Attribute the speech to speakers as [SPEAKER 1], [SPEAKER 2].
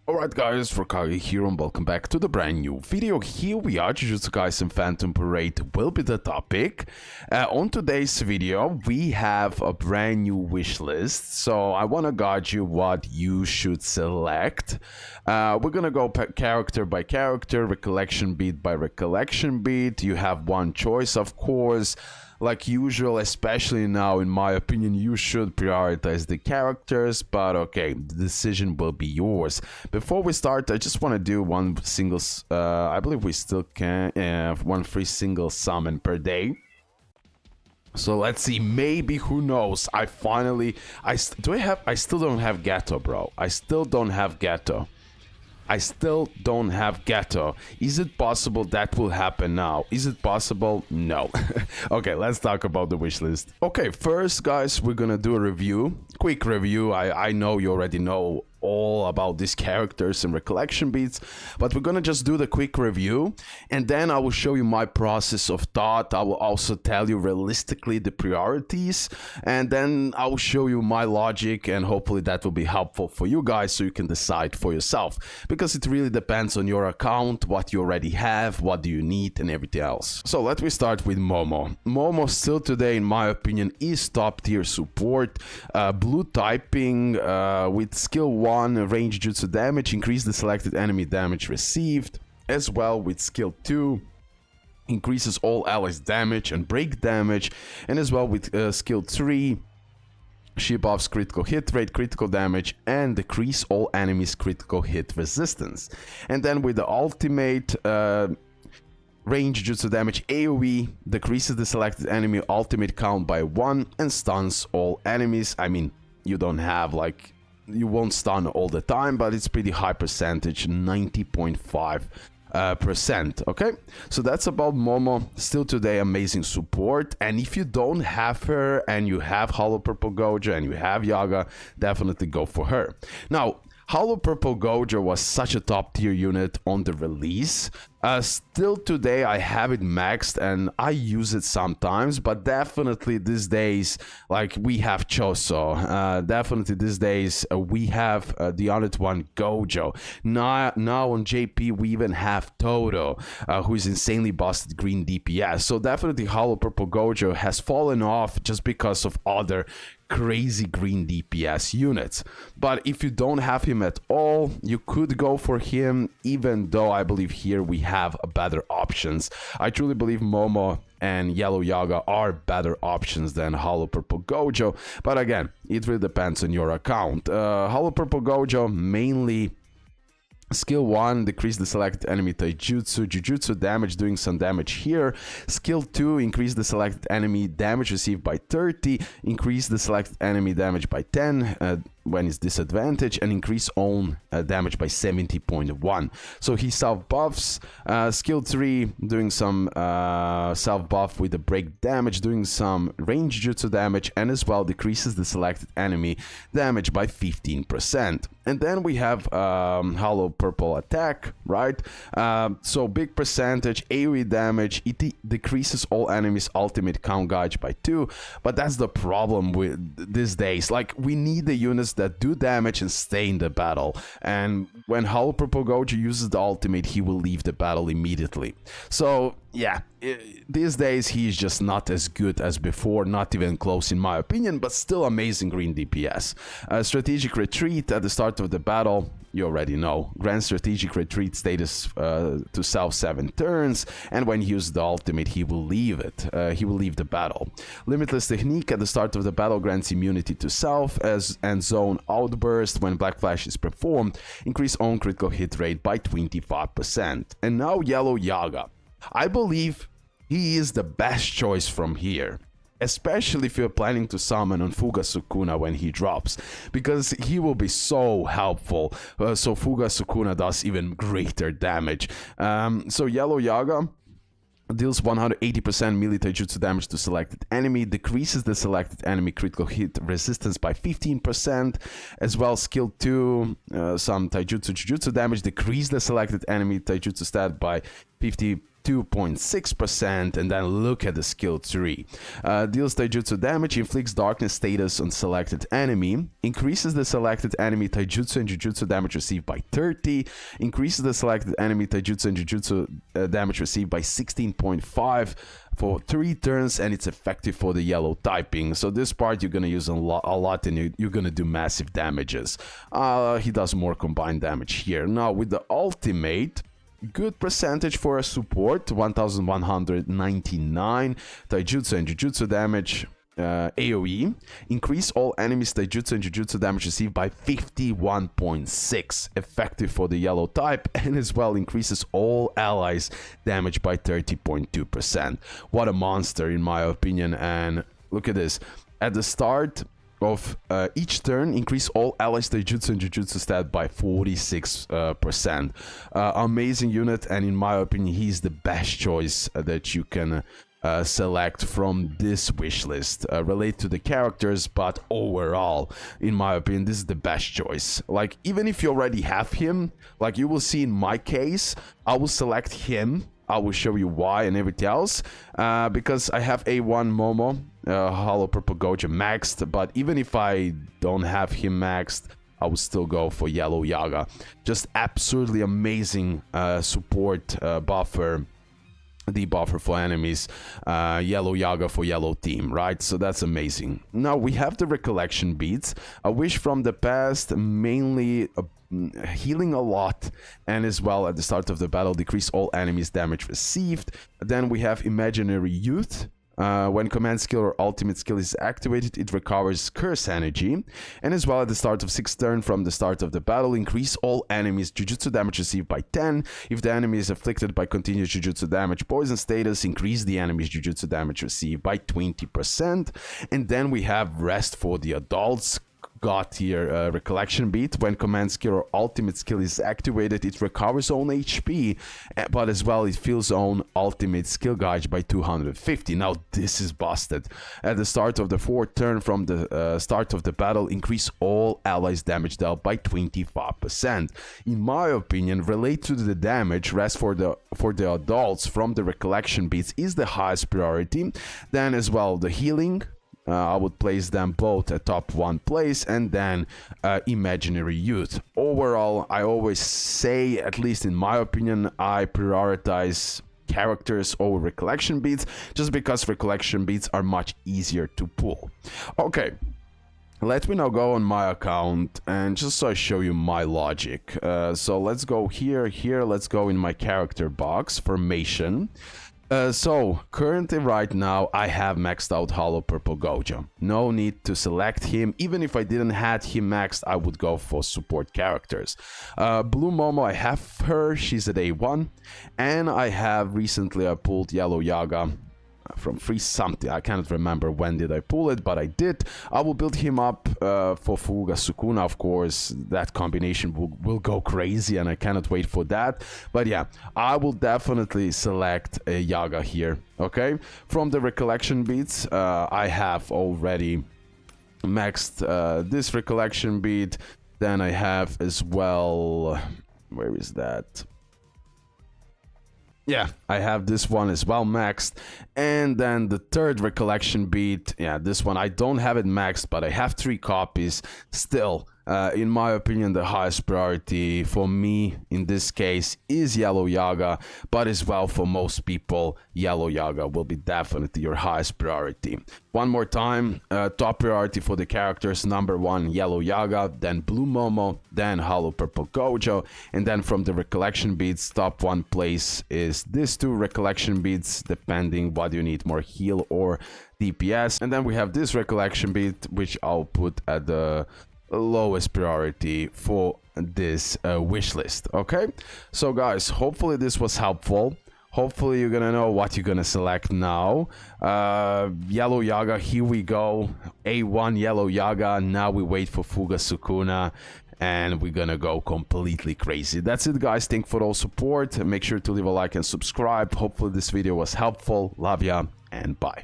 [SPEAKER 1] Alright guys, RoKage here and welcome back to the brand new video. Here we are, Jujutsu Kaisen Phantom Parade will be the topic. On today's video, we have a brand new wish list, so I want to guide you what you should select. We're gonna go character by character, recollection beat by recollection beat. You have one choice, of course. Like usual, especially now, in my opinion, you should prioritize the characters, but okay, the decision will be yours. Before we start, I just want to do one single, I believe we still can, one free single summon per day. So let's see, maybe, who knows, I still don't have Gato, bro. I still don't have Gato. Is it possible that will happen now? Is it possible? No. Okay, let's talk about the wish list. Okay, first, guys, we're gonna do a review. Quick review. I know you already know all about these characters and recollection beats, but we're gonna just do the quick review, and then I will show you my process of thought. I will also tell you realistically the priorities, and then I will show you my logic, and hopefully that will be helpful for you guys so you can decide for yourself, because it really depends on your account, what you already have, what do you need, and everything else. So let me start with Momo. Momo still today, in my opinion, is top tier support. Blue typing with skill 1 range jutsu damage, increase the selected enemy damage received, as well with skill 2 increases all allies damage and break damage, and as well with skill 3 she buffs critical hit rate, critical damage, and decrease all enemies critical hit resistance. And then with the ultimate range jutsu damage AoE, decreases the selected enemy ultimate count by 1 and stuns all enemies. I mean, you don't have like, you won't stun all the time, but it's pretty high percentage, 90.5%. Okay, so that's about Momo. Still today, amazing support, and if you don't have her and you have Hollow Purple Gojo and you have Yaga, definitely go for her. Now, Hollow Purple Gojo was such a top tier unit on the release. Still today I have it maxed and I use it sometimes, but definitely these days, like, we have Choso. Definitely these days we have the other one, Gojo. Now on JP we even have Toto, who is insanely busted green DPS. So definitely Hollow Purple Gojo has fallen off just because of other crazy green DPS units. But if you don't have him at all, you could go for him, even though I believe here we have better options. I truly believe Momo and Yellow Yaga are better options than Hollow Purple Gojo, but again, it really depends on your account. Hollow Purple Gojo mainly skill 1, decrease the selected enemy taijutsu, jujutsu damage, doing some damage here. Skill 2, increase the selected enemy damage received by 30, increase the selected enemy damage by 10 when it's disadvantage, and increase own damage by 70.1. So he self buffs. Skill 3, doing some self buff with the break damage, doing some range jutsu damage, and as well decreases the selected enemy damage by 15%. And then we have Hollow Purple attack, right? So big percentage AoE damage. It decreases all enemies ultimate count gauge by 2, but that's the problem with these days. Like, we need the units that do damage and stay in the battle, and when Hollow Purple Gojo uses the ultimate, he will leave the battle immediately. So yeah, these days he's just not as good as before, not even close in my opinion, but still amazing green DPS. Strategic retreat at the start of the battle, you already know. Grant strategic retreat status to self 7 turns, and when he uses the ultimate, he will leave it. He will leave the battle. Limitless technique at the start of the battle grants immunity to self and zone outburst when Black Flash is performed. Increase own critical hit rate by 25%. And now Yellow Yaga. I believe he is the best choice from here, especially if you're planning to summon on Fuga Sukuna when he drops, because he will be so helpful. So Fuga Sukuna does even greater damage. So Yellow Yaga deals 180% melee taijutsu damage to selected enemy, decreases the selected enemy critical hit resistance by 15%, as well skill 2, some taijutsu jujutsu damage, decrease the selected enemy taijutsu stat by 50 2.6%, and then look at the skill tree. Deals taijutsu damage, inflicts darkness status on selected enemy, increases the selected enemy taijutsu and jujutsu damage received by 30, increases the selected enemy taijutsu and jujutsu damage received by 16.5 for 3 turns, and it's effective for the yellow typing. So this part you're gonna use a lot, and you're gonna do massive damages. He does more combined damage here. Now with the ultimate, good percentage for a support, 1199 taijutsu and jujutsu damage. AoE, increase all enemies taijutsu and jujutsu damage received by 51.6, effective for the yellow type, and as well increases all allies damage by 30.2%. What a monster in my opinion. And look at this, at the start of each turn, increase all allies taijutsu and jujutsu stat by 46%. Amazing unit, and in my opinion he's the best choice that you can select from this wish list. Relate to the characters, but overall in my opinion this is the best choice. Like, even if you already have him, like you will see in my case, I will select him. I will show you why and everything else, because I have A1 Momo, Hollow Purple Gojo maxed, but even if I don't have him maxed, I would still go for Yellow Yaga. Just absolutely amazing support buffer, debuffer for enemies, Yellow Yaga for yellow team, right? So that's amazing. Now we have the Recollection Beats, a wish from the past, mainly healing a lot, and as well at the start of the battle decrease all enemies damage received. Then we have Imaginary Youth. When command skill or ultimate skill is activated, it recovers curse energy. And as well at the start of 6th turn from the start of the battle, increase all enemies jujutsu damage received by 10. If the enemy is afflicted by continuous jujutsu damage poison status, increase the enemy's jujutsu damage received by 20%. And then we have rest for the adults. Got here Recollection Beat. When command skill or ultimate skill is activated, it recovers own HP, but as well it fills own ultimate skill gauge by 250. Now this is busted. At the start of the 4th turn from the start of the battle, increase all allies damage dealt by 25%. In my opinion, relate to the damage, rest for the adults from the Recollection Beats is the highest priority. Then as well the healing, I would place them both at top 1 place, and then Imaginary Youth. Overall, I always say, at least in my opinion, I prioritize characters over Recollection Beats, just because Recollection Beats are much easier to pull. Okay, let me now go on my account, and just so I show you my logic. So let's go here, let's go in my character box, formation. So currently right now I have maxed out Hollow Purple Gojo. No need to select him. Even if I didn't have him maxed, I would go for support characters. Blue Momo, I have her, she's at A1, and I have recently pulled Yellow Yaga from free something. I cannot remember when did I pull it, but I did. I will build him up for Fuga Sukuna, of course. That combination will go crazy, and I cannot wait for that. But yeah, I will definitely select a Yaga here. Okay, from the Recollection Beats, I have already maxed this Recollection Beat. Then I have as well, where is that? Yeah, I have this one as well maxed. And then the third Recollection Beat, yeah, this one I don't have it maxed, but I have 3 copies. Still, in my opinion, the highest priority for me in this case is Yellow Yaga, but as well for most people, Yellow Yaga will be definitely your highest priority. One more time, top priority for the characters, number 1 Yellow Yaga, then Blue Momo, then Hollow Purple Gojo, and then from the Recollection Beats, top 1 place is this 2 Recollection Beats, depending what you need, more heal or DPS. And then we have this Recollection Beat, which I'll put at the lowest priority for this wish list. Okay, so guys, hopefully this was helpful. Hopefully you're gonna know what you're gonna select now. Yellow Yaga, here we go. A1 Yellow Yaga. Now we wait for Fuga Sukuna, and we're gonna go completely crazy. That's it, guys. Thanks for all support. Make sure to leave a like and subscribe. Hopefully this video was helpful. Love ya, and bye.